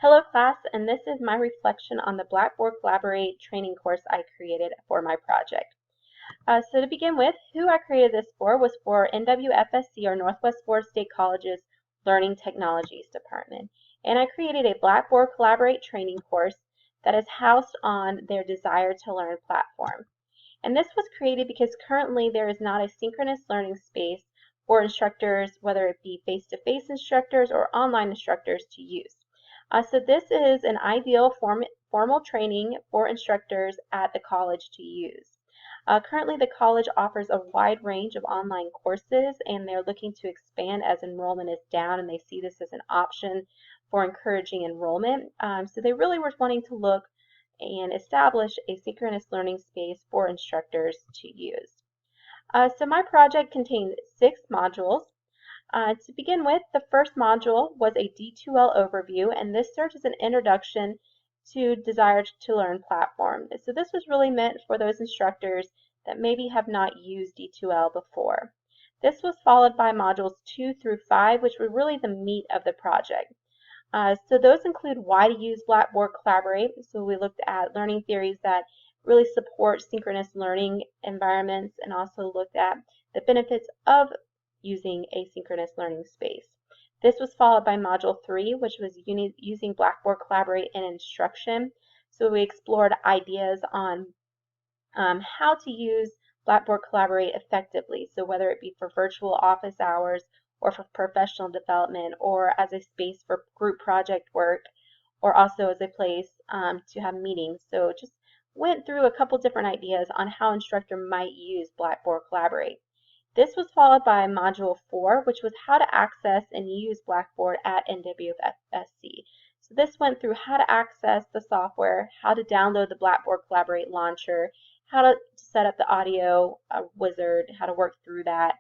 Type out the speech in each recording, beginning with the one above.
Hello class, and this is my reflection on the Blackboard Collaborate training course I created for my project. So to begin with, who I created this for was for NWFSC, or Northwest Florida State College's Learning Technologies Department. And I created a Blackboard Collaborate training course that is housed on their Desire to Learn platform. And this was created because currently there is not a synchronous learning space for instructors, whether it be face-to-face instructors or online instructors, to use. So this is an ideal formal training for instructors at the college to use. Currently, the college offers a wide range of online courses, and they're looking to expand as enrollment is down, and they see this as an option for encouraging enrollment. So they really were wanting to look and establish a synchronous learning space for instructors to use. So my project contained 6 modules. To begin with, the first module was a D2L overview, and this served as an introduction to Desire to Learn platform. So this was really meant for those instructors that maybe have not used D2L before. This was followed by modules 2 through 5, which were really the meat of the project. So those include why to use Blackboard Collaborate. So we looked at learning theories that really support synchronous learning environments, and also looked at the benefits of using asynchronous learning space. This was followed by Module 3, which was using Blackboard Collaborate in instruction. So we explored ideas on how to use Blackboard Collaborate effectively. So whether it be for virtual office hours, or for professional development, or as a space for group project work, or also as a place to have meetings. So just went through a couple different ideas on how instructor might use Blackboard Collaborate. This was followed by Module 4, which was how to access and use Blackboard at NWFSC. So this went through how to access the software, how to download the Blackboard Collaborate launcher, how to set up the audio wizard, how to work through that,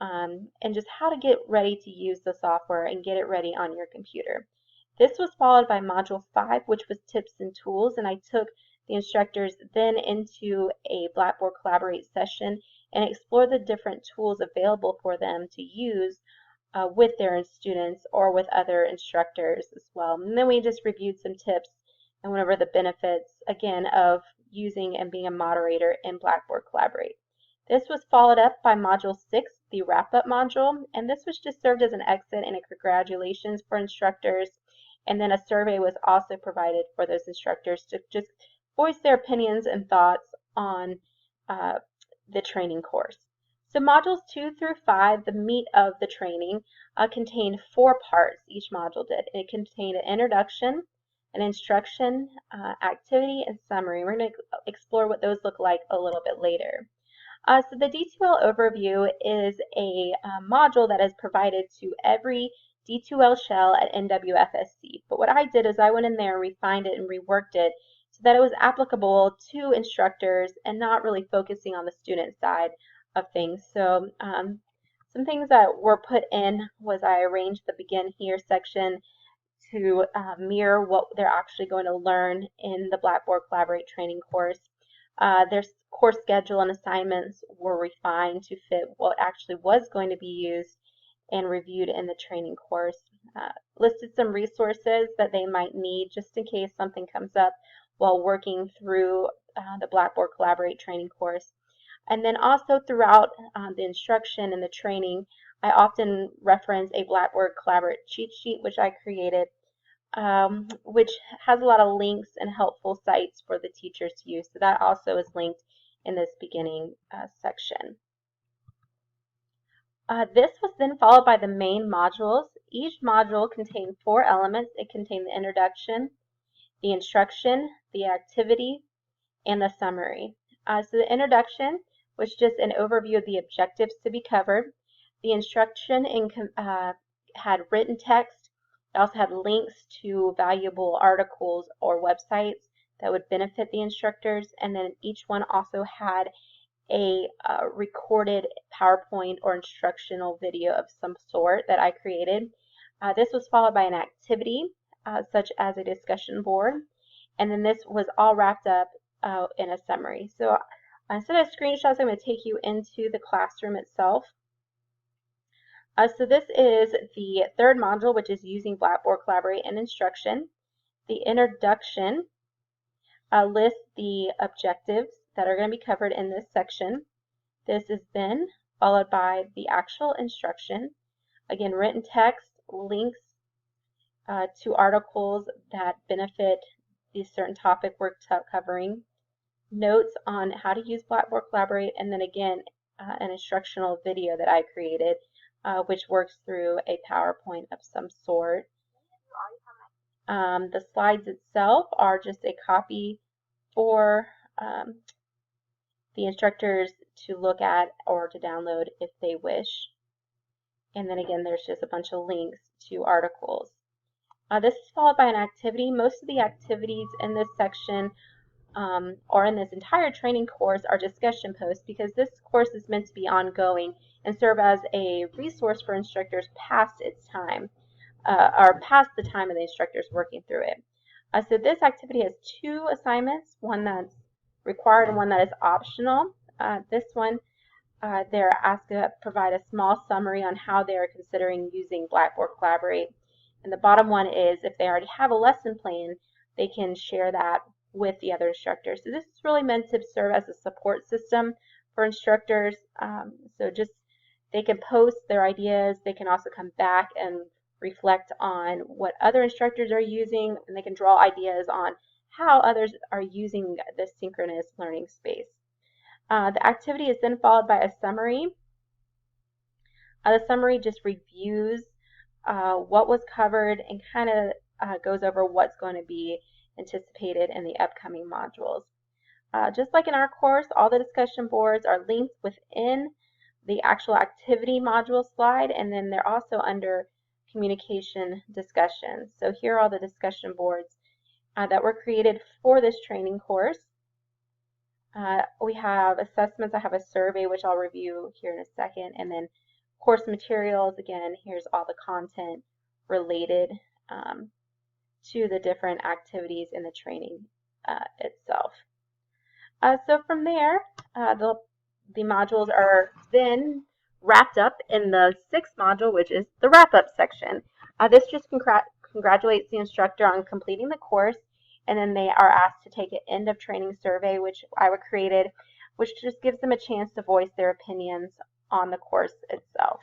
and just how to get ready to use the software and get it ready on your computer. This was followed by Module 5, which was tips and tools, and I took the instructors then into a Blackboard Collaborate session and explore the different tools available for them to use with their students or with other instructors as well. And then we just reviewed some tips and went over the benefits, again, of using and being a moderator in Blackboard Collaborate. This was followed up by Module 6, the wrap-up module, and this was just served as an exit and a congratulations for instructors. And then a survey was also provided for those instructors to just voice their opinions and thoughts on the training course. So modules 2 through 5, the meat of the training, contained 4 parts, each module did. It contained an introduction, an instruction, activity, and summary. We're going to explore what those look like a little bit later. So the D2L overview is a module that is provided to every D2L shell at NWFSC. But what I did is I went in there and refined it and reworked it so that it was applicable to instructors and not really focusing on the student side of things. So some things that were put in was I arranged the Begin Here section to mirror what they're actually going to learn in the Blackboard Collaborate training course. Their course schedule and assignments were refined to fit what actually was going to be used and reviewed in the training course. Listed some resources that they might need just in case something comes up while working through the Blackboard Collaborate training course. And then also throughout the instruction and the training, I often reference a Blackboard Collaborate cheat sheet which I created, which has a lot of links and helpful sites for the teachers to use. So that also is linked in this beginning section. This was then followed by the main modules. Each module contained 4 elements. It contained the introduction, the instruction, the activity, and the summary. So the introduction was just an overview of the objectives to be covered. The instruction had written text. It also had links to valuable articles or websites that would benefit the instructors, and then each one also had a recorded PowerPoint or instructional video of some sort that I created. This was followed by an activity, such as a discussion board, and then this was all wrapped up in a summary. So instead of screenshots, I'm going to take you into the classroom itself. So this is the 3rd module, which is using Blackboard Collaborate in instruction. The introduction lists the objectives that are going to be covered in this section. This is then followed by the actual instruction. Again, written text, links to articles that benefit the certain topic we're covering, notes on how to use Blackboard Collaborate, and then again, an instructional video that I created, which works through a PowerPoint of some sort. The slides itself are just a copy for the instructors to look at or to download if they wish. And then again, there's just a bunch of links to articles. This is followed by an activity. Most of the activities in this section or in this entire training course are discussion posts, because this course is meant to be ongoing and serve as a resource for instructors past its time, or past the time of the instructors working through it. So this activity has 2 assignments, one that's required and one that is optional. This one, they're asked to provide a small summary on how they are considering using Blackboard Collaborate. And the bottom one is if they already have a lesson plan, they can share that with the other instructors. So this is really meant to serve as a support system for instructors. So just they can post their ideas. They can also come back and reflect on what other instructors are using, and they can draw ideas on how others are using this synchronous learning space. The activity is then followed by a summary. The summary just reviews what was covered and kind of goes over what's going to be anticipated in the upcoming modules. Just like in our course, all the discussion boards are linked within the actual activity module slide, and then they're also under communication discussions. So here are all the discussion boards that were created for this training course. We have assessments. I have a survey, which I'll review here in a second, and then course materials. Again, here's all the content related to the different activities in the training itself. So from there, the modules are then wrapped up in the 6th module, which is the wrap-up section. This just congratulates the instructor on completing the course, and then they are asked to take an end of training survey, which I created, which just gives them a chance to voice their opinions on the course itself.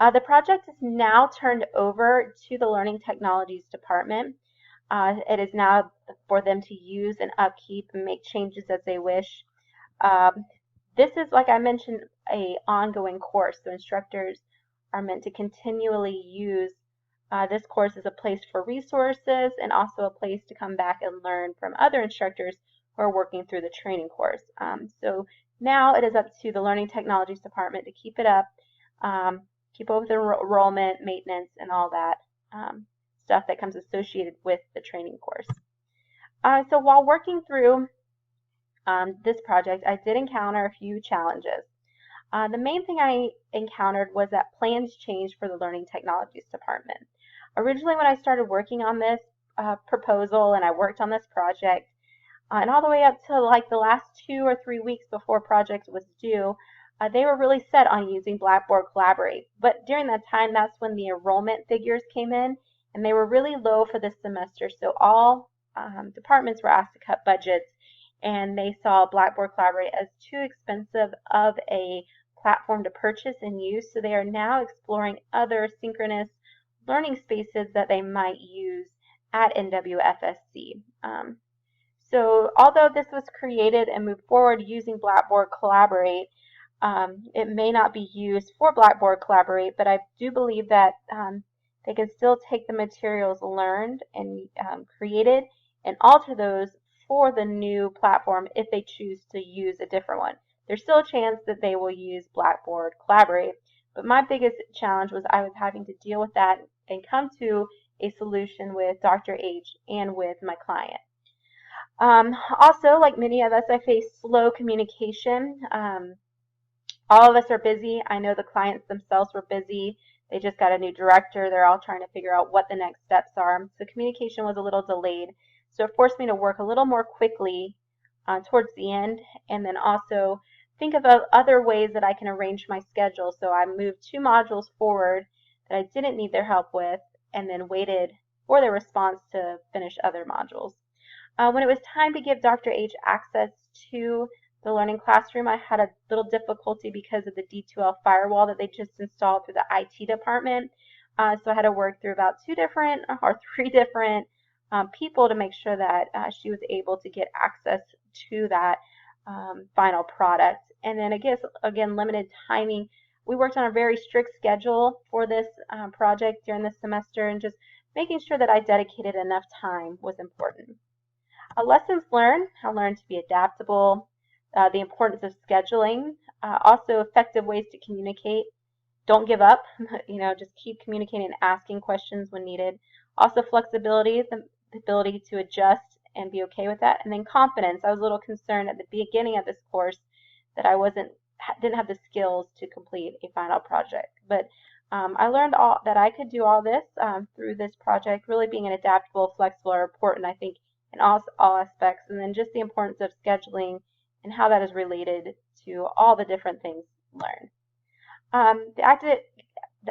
The project is now turned over to the Learning Technologies Department. It is now for them to use and upkeep and make changes as they wish. This is, like I mentioned, an ongoing course, so instructors are meant to continually use this course as a place for resources and also a place to come back and learn from other instructors who are working through the training course. So now it is up to the Learning Technologies Department to keep it up, keep up with the enrollment, maintenance, and all that stuff that comes associated with the training course. So while working through this project, I did encounter a few challenges. The main thing I encountered was that plans changed for the Learning Technologies Department. Originally, when I started working on this proposal and I worked on this project, and all the way up to like the last 2 or 3 weeks before project was due, they were really set on using Blackboard Collaborate. But during that time, that's when the enrollment figures came in, and they were really low for this semester. So all departments were asked to cut budgets, and they saw Blackboard Collaborate as too expensive of a platform to purchase and use. So they are now exploring other synchronous learning spaces that they might use at NWFSC. So although this was created and moved forward using Blackboard Collaborate, it may not be used for Blackboard Collaborate, but I do believe that they can still take the materials learned and created and alter those for the new platform if they choose to use a different one. There's still a chance that they will use Blackboard Collaborate, but my biggest challenge was I was having to deal with that and come to a solution with Dr. H and with my client. Also, like many of us, I face slow communication. All of us are busy. I know the clients themselves were busy. They just got a new director. They're all trying to figure out what the next steps are. So communication was a little delayed. So it forced me to work a little more quickly towards the end, and then also think of other ways that I can arrange my schedule. So I moved 2 modules forward that I didn't need their help with, and then waited for their response to finish other modules. When it was time to give Dr. H access to the learning classroom, I had a little difficulty because of the D2L firewall that they just installed through the IT department. So I had to work through about three different people to make sure that she was able to get access to that final product. And then again, limited timing. We worked on a very strict schedule for this project during the semester, and just making sure that I dedicated enough time was important. Lessons learned, I learned to be adaptable, the importance of scheduling, also effective ways to communicate. Don't give up, just keep communicating and asking questions when needed. Also flexibility, the ability to adjust and be okay with that. And then confidence. I was a little concerned at the beginning of this course that I didn't have the skills to complete a final project. But I learned that I could do all this through this project. Really being an adaptable, flexible are important, I think, in all aspects. And then just the importance of scheduling and how that is related to all the different things learned.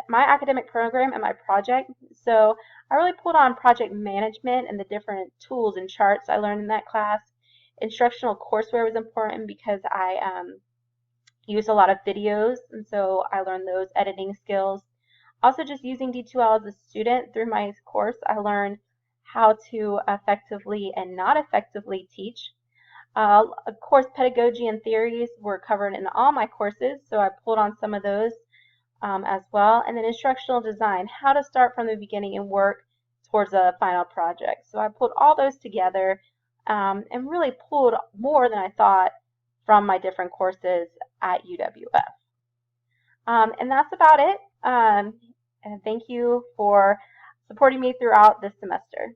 My academic program and my project. So I really pulled on project management and the different tools and charts I learned in that class. Instructional courseware was important because I used a lot of videos, and so I learned those editing skills. Also, just using D2L as a student through my course, I learned how to effectively and not effectively teach. Of course, pedagogy and theories were covered in all my courses, so I pulled on some of those as well. And then instructional design, how to start from the beginning and work towards a final project. So I pulled all those together and really pulled more than I thought from my different courses at UWF. And that's about it. And thank you for supporting me throughout this semester.